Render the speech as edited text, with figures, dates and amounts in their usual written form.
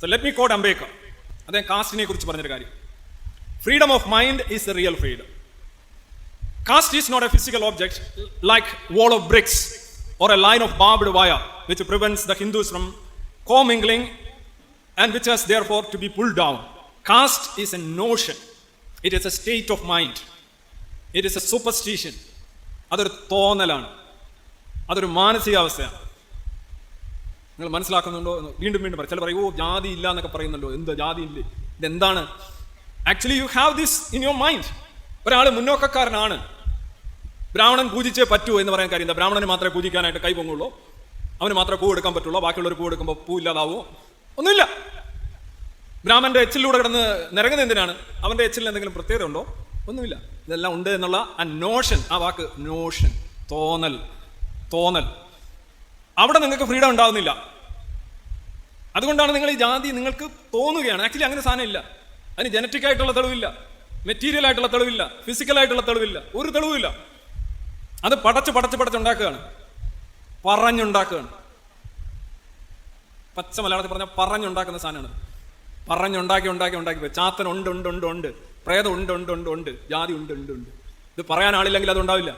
So let me quote Ambedkar. അദ്ദേഹം കാസ്റ്റിനെ കുറിച്ച് പറഞ്ഞൊരു കാര്യം. Freedom of mind is the real freedom. Caste is not a physical object like wall of bricks or a line of barbed wire which prevents the Hindus from commingling and which has therefore to be pulled down. Caste is a notion. It is a state of mind. It is a superstition. അതൊരു തോന്നലാണ്, അതൊരു മാനസികാവസ്ഥയാണ്. നിങ്ങൾ മനസ്സിലാക്കുന്നുണ്ടോ? വീണ്ടും വീണ്ടും പറയും. ചില പറയും, ഓ ജാതി ഇല്ല എന്നൊക്കെ പറയുന്നുണ്ടോ, എന്താ ജാതി ഇല്ലേ, ഇതെന്താണ്? Actually you have this in your mind. ഒരാൾ മുന്നോക്കക്കാരനാണ്, ബ്രാഹ്മണൻ പൂജിച്ചേ പറ്റൂ എന്ന് പറയാൻ കാര്യം എന്താ? ബ്രാഹ്മണന് മാത്രമേ പൂജിക്കാനായിട്ട് കൈ പൊങ്ങുള്ളൂ, അവന് മാത്രമേ പൂ എടുക്കാൻ പറ്റുള്ളൂ, ബാക്കിയുള്ളവർ പൂ എടുക്കുമ്പോൾ പൂ ഇല്ലാതാവോ? ഒന്നുമില്ല. ബ്രാഹ്മണന്റെ എച്ചിലൂടെ കിടന്ന് നിരങ്ങുന്നത് എന്തിനാണ്? അവന്റെ എച്ചിൽ എന്തെങ്കിലും പ്രത്യേകത ഉണ്ടോ? ഒന്നുമില്ല. ഇതെല്ലാം ഉണ്ട് എന്നുള്ള ആ നോഷൻ, ആ വാക്ക് നോഷൻ, തോന്നൽ, തോന്നൽ, അവിടെ നിങ്ങൾക്ക് ഫ്രീഡം ഉണ്ടാകുന്നില്ല. അതുകൊണ്ടാണ് നിങ്ങൾ ഈ ജാതി നിങ്ങൾക്ക് തോന്നുകയാണ്. ആക്ച്വലി അങ്ങനെ സാധനം ഇല്ല. അതിന് ജനറ്റിക് ആയിട്ടുള്ള തെളിവില്ല, മെറ്റീരിയൽ ആയിട്ടുള്ള തെളിവില്ല, ഫിസിക്കലായിട്ടുള്ള തെളിവില്ല, ഒരു തെളിവില്ല. അത് പടച്ചുണ്ടാക്കുകയാണ്, പറഞ്ഞുണ്ടാക്കുകയാണ്. പച്ച മലയാളത്തിൽ പറഞ്ഞാൽ പറഞ്ഞുണ്ടാക്കുന്ന സാധനമാണ്. പറഞ്ഞുണ്ടാക്കി ചാത്തൻ ഉണ്ട്, പ്രേതം ഉണ്ട്, ജാതി ഉണ്ട്. ഇത് പറയാൻ ആളില്ലെങ്കിൽ അതുണ്ടാവില്ല.